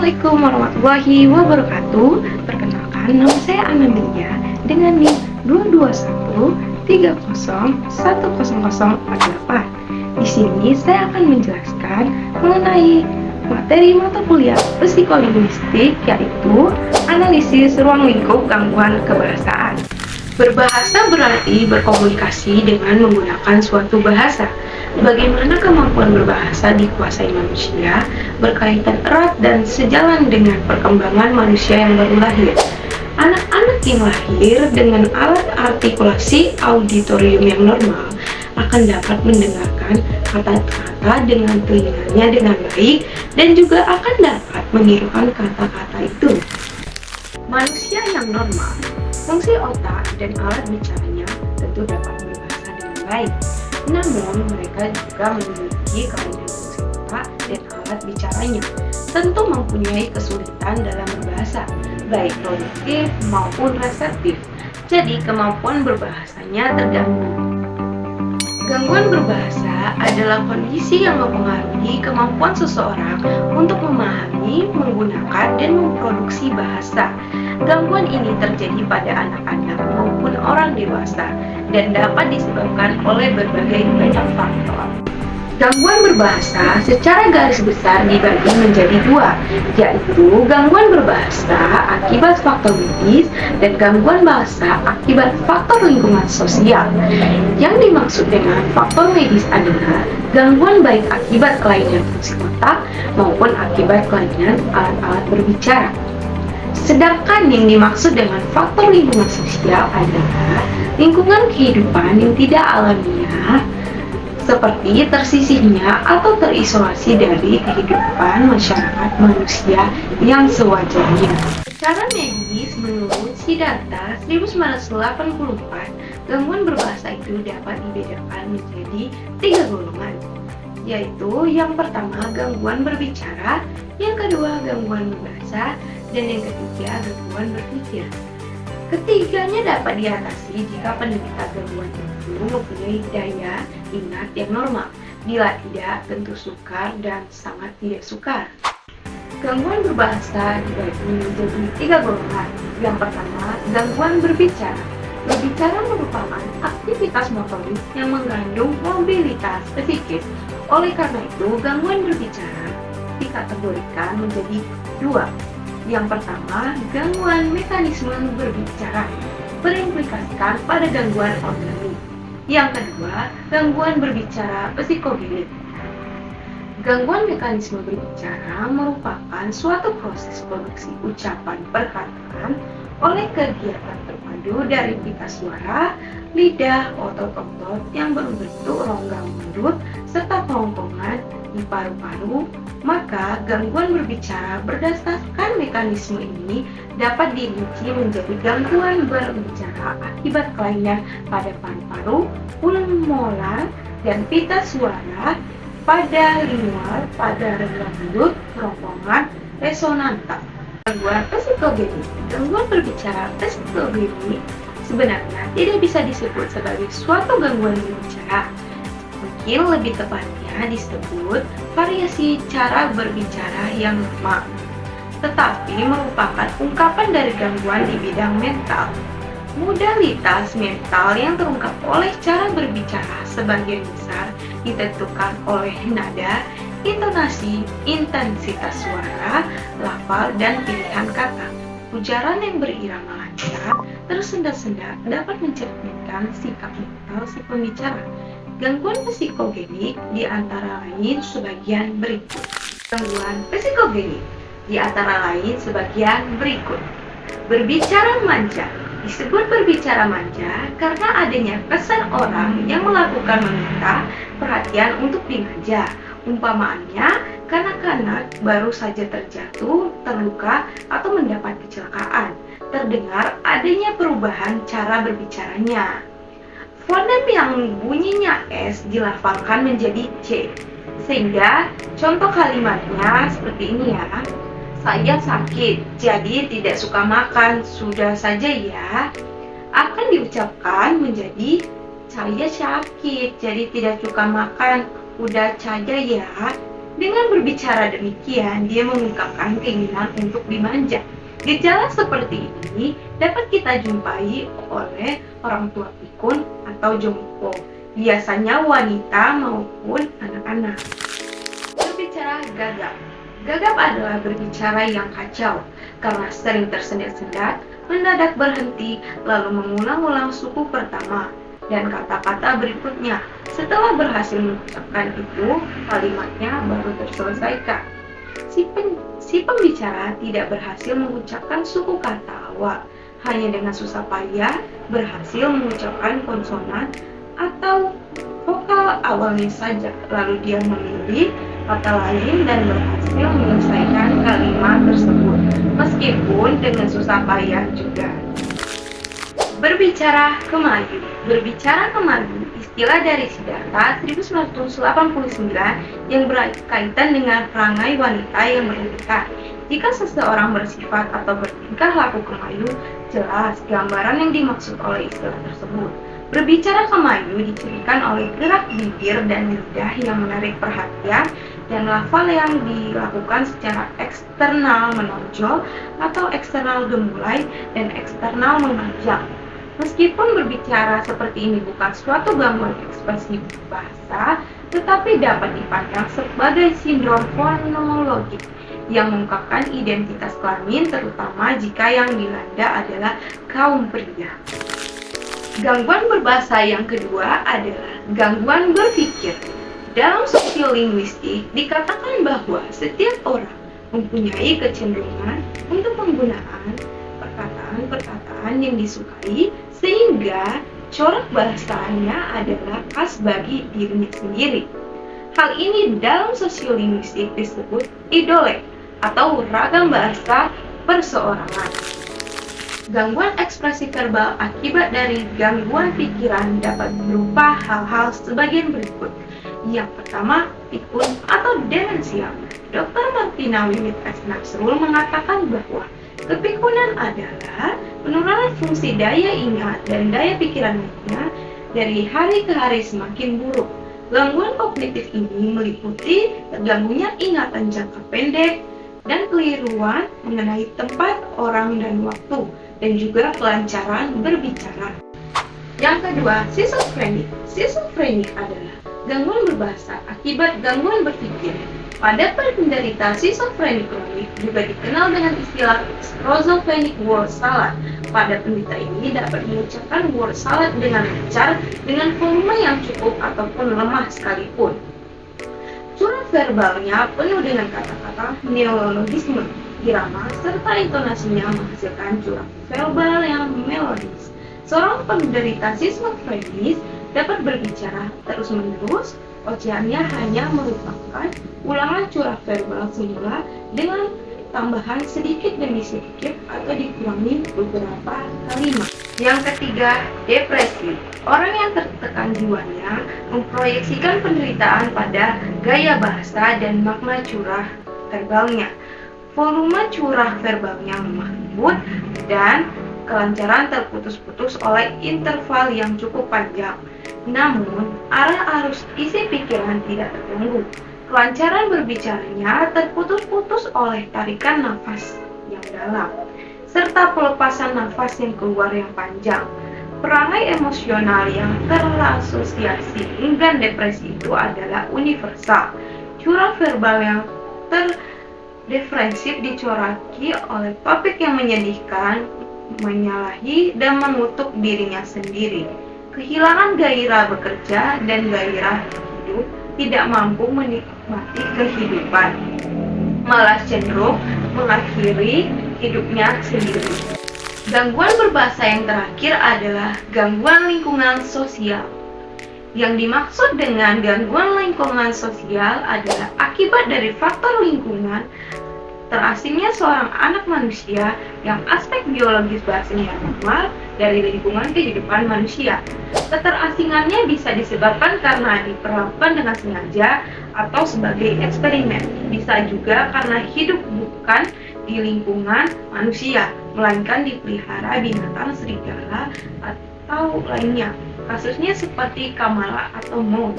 Assalamualaikum warahmatullahi wabarakatuh. Perkenalkan, nama saya Anandia dengan NIM 22130101048. Di sini saya akan menjelaskan mengenai materi mata kuliah psikolinguistik, yaitu analisis ruang lingkup gangguan kebahasaan. Berbahasa berarti berkomunikasi dengan menggunakan suatu bahasa. Bagaimana kemampuan berbahasa dikuasai manusia berkaitan erat dan sejalan dengan perkembangan manusia yang baru lahir. Anak-anak yang lahir dengan alat artikulasi auditorium yang normal akan dapat mendengarkan kata-kata dengan telinganya dengan baik dan juga akan dapat menirukan kata-kata itu. Manusia yang normal, fungsi otak dan alat bicaranya tentu dapat berbahasa dengan baik. Namun, mereka juga memiliki kelainan fungsi otak dan alat bicaranya. Tentu mempunyai kesulitan dalam berbahasa, baik produktif maupun reseptif. Jadi, kemampuan berbahasanya terganggu. Gangguan berbahasa adalah kondisi yang mempengaruhi kemampuan seseorang untuk memahami, menggunakan, dan memproduksi bahasa. Gangguan ini terjadi pada anak-anak maupun orang dewasa dan dapat disebabkan oleh berbagai banyak faktor. Gangguan berbahasa secara garis besar dibagi menjadi dua, yaitu gangguan berbahasa akibat faktor medis dan gangguan bahasa akibat faktor lingkungan sosial. Yang dimaksud dengan faktor medis adalah gangguan baik akibat kelainan fungsi otak maupun akibat kelainan alat-alat berbicara. Sedangkan yang dimaksud dengan faktor lingkungan sosial adalah lingkungan kehidupan yang tidak alamiah, seperti tersisihnya atau terisolasi dari kehidupan masyarakat manusia yang sewajarnya. Secara medis, menurut Siddhartha 1984, gangguan berbahasa itu dapat dibedakan menjadi 3 golongan, yaitu yang pertama gangguan berbicara, yang kedua gangguan berbahasa, dan yang ketiga gangguan berpikir. Ketiganya dapat diatasi jika penderita gangguan itu mempunyai daya ingat yang normal. Bila tidak, tentu sukar dan sangat tidak sukar. Gangguan berbahasa dibagi menjadi 3 golongan. Yang pertama, gangguan berbicara. Berbicara merupakan aktivitas motorik yang mengandung mobilitas psikis. Oleh karena itu, gangguan berbicara dikategorikan menjadi 2. Yang pertama, gangguan mekanisme berbicara berimplikasikan pada gangguan organik. Yang kedua, gangguan berbicara psikogenik. Gangguan mekanisme berbicara merupakan suatu proses produksi ucapan perkataan oleh kegiatan terpadu dari pita suara, lidah, otot-otot yang berbentuk rongga mulut, serta kerongkongan di paru-paru. Maka gangguan berbicara berdasarkan mekanisme ini dapat dirinci menjadi gangguan berbicara akibat kelainan pada paru-paru, pulmonar, dan pita suara, pada lingual, pada rongga mulut, kerongkongan, resonantal. Gangguan psikogenik. Gangguan berbicara psikogenik sebenarnya tidak bisa disebut sebagai suatu gangguan berbicara. Mungkin lebih tepatnya disebut variasi cara berbicara yang normal, tetapi merupakan ungkapan dari gangguan di bidang mental. Modalitas mental yang terungkap oleh cara berbicara sebagian besar ditentukan oleh nada, intonasi, intensitas suara, lafal, dan pilihan kata. Ujaran yang berirama lancar, tersendat-sendat dapat mencerminkan sikap mental si pembicara. Gangguan psikogenik di antara lain sebagian berikut. Gangguan psikogenik di antara lain sebagian berikut. Berbicara manja. Disebut berbicara manja karena adanya kesan orang yang melakukan meminta perhatian untuk dimanja. Umpamaannya, kanak-kanak baru saja terjatuh, terluka, atau mendapat kecelakaan. Terdengar adanya perubahan cara berbicaranya. Fonem yang bunyinya S dilafalkan menjadi C, sehingga contoh kalimatnya seperti ini ya. Saya sakit, jadi tidak suka makan, sudah saja ya. Akan diucapkan menjadi saya sakit, jadi tidak suka makan, udah saja ya. Dengan berbicara demikian, dia mengungkapkan keinginan untuk dimanja. Gejala seperti ini dapat kita jumpai oleh orang tua pikun atau jompo, biasanya wanita maupun anak-anak. Berbicara gagap. Gagap adalah berbicara yang kacau, karena sering tersendat-sendat, mendadak berhenti, lalu mengulang-ulang suku pertama dan kata-kata berikutnya. Setelah berhasil mengucapkan itu, kalimatnya baru terselesaikan. Si pembicara tidak berhasil mengucapkan suku kata awal, hanya dengan susah payah berhasil mengucapkan konsonan atau vokal awalnya saja, lalu dia memilih kata lain dan berhasil menyelesaikan kalimat tersebut, meskipun dengan susah payah juga. Berbicara kemayu. Berbicara kemayu, istilah dari Siddhartha 1989 yang berkaitan dengan perangai wanita yang berlebihan. Jika seseorang bersifat atau bertingkah laku kemayu, jelas gambaran yang dimaksud oleh istilah tersebut. Berbicara kemayu dicirikan oleh gerak bibir dan lidah yang menarik perhatian dan lafal yang dilakukan secara eksternal menonjol atau eksternal gemulai dan eksternal memanjang. Meskipun berbicara seperti ini bukan suatu gangguan ekspresi bahasa, tetapi dapat dipandang sebagai sindrom fonologik yang mengungkapkan identitas kelamin, terutama jika yang dilanda adalah kaum pria. Gangguan berbahasa yang kedua adalah gangguan berpikir. Dalam sosiolinguistik dikatakan bahwa setiap orang mempunyai kecenderungan untuk penggunaan perkataan-perkataan yang disukai, sehingga corak bahasanya adalah khas bagi dirinya sendiri. Hal ini dalam sosiolinguistik disebut idolek atau ragam bahasa perseorangan. Gangguan ekspresi verbal akibat dari gangguan pikiran dapat berupa hal-hal sebagian berikut. Yang pertama, pikun atau demensia. Dr. Martina Wiwit S. Nasrul mengatakan bahwa kepikunan adalah penurunan fungsi daya ingat dan daya pikiran lainnya dari hari ke hari semakin buruk. Gangguan kognitif ini meliputi terganggunya ingatan jangka pendek dan keliruan mengenai tempat, orang, dan waktu, dan juga kelancaran berbicara. Yang kedua, schizophrenic. Schizophrenic adalah gangguan berbahasa akibat gangguan berpikir. Pada penderita schizophrenic kronik juga dikenal dengan istilah schizophrenic word salad. Pada penderita ini dapat mengucapkan word salad dengan lancar, dengan volume yang cukup ataupun lemah sekalipun. Curah verbalnya penuh dengan kata-kata neologisme, irama, serta intonasinya menghasilkan curah verbal yang melodis. Seorang penderita schizophrenic dapat berbicara terus-menerus, ocehannya hanya merupakan ulangan curah verbal semula dengan tambahan sedikit demi sedikit atau dikurangi beberapa kalimat. Yang ketiga, depresi. Orang yang tertekan jiwanya memproyeksikan penderitaan pada gaya bahasa dan makna curah verbalnya. Volume curah verbalnya lembut dan kelancaran terputus-putus oleh interval yang cukup panjang. Namun, arah arus isi pikiran tidak terganggu. Kelancaran berbicaranya terputus-putus oleh tarikan nafas yang dalam, serta pelepasan nafas yang keluar yang panjang. Perangai emosional yang terasosiasi dengan depresi itu adalah universal. Curah verbal yang terdefensif dicoraki oleh topik yang menyedihkan, menyalahi, dan mengutuk dirinya sendiri. Kehilangan gairah bekerja dan gairah hidup, tidak mampu menikmati kehidupan, malah cenderung mengakhiri hidupnya sendiri. Gangguan berbahasa yang terakhir adalah gangguan lingkungan sosial. Yang dimaksud dengan gangguan lingkungan sosial adalah akibat dari faktor lingkungan terasingnya seorang anak manusia yang aspek biologis bahasanya normal dari lingkungan kehidupan manusia. Keterasingannya bisa disebabkan karena diperlakukan dengan sengaja atau sebagai eksperimen. Bisa juga karena hidup bukan di lingkungan manusia, melainkan dipelihara binatang serigala atau lainnya. Kasusnya seperti Kamala atau Mo.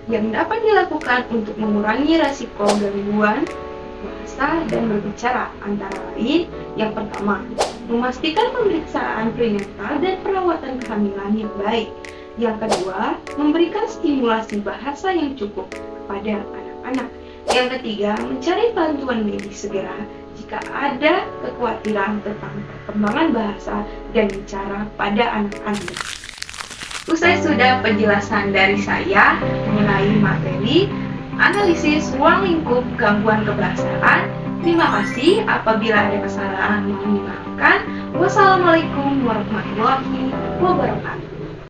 yang dapat dilakukan untuk mengurangi resiko gangguan bahasa dan berbicara, antara lain yang pertama, memastikan pemeriksaan prenatal dan perawatan kehamilan yang baik. Yang kedua, memberikan stimulasi bahasa yang cukup kepada anak-anak. Yang ketiga, mencari bantuan medis segera jika ada kekhawatiran tentang perkembangan bahasa dan bicara pada anak-anak. Usai sudah penjelasan dari saya mengenai materi analisis ruang lingkup gangguan kebahasaan. Terima kasih. Apabila ada kesalahan mohon dimaafkan. Wassalamualaikum warahmatullahi wabarakatuh.